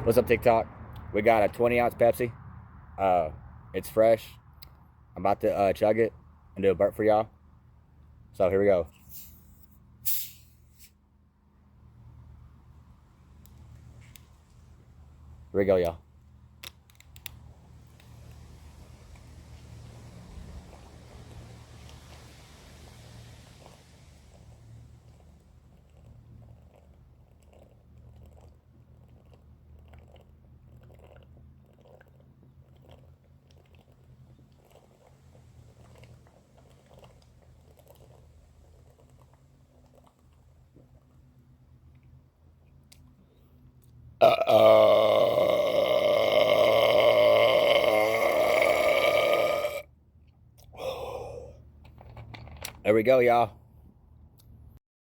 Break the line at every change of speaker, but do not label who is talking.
What's up, TikTok? We got a 20-ounce Pepsi. It's fresh. I'm about to chug it and do a burp for y'all. So here we go. Here we go, y'all. There we go, y'all.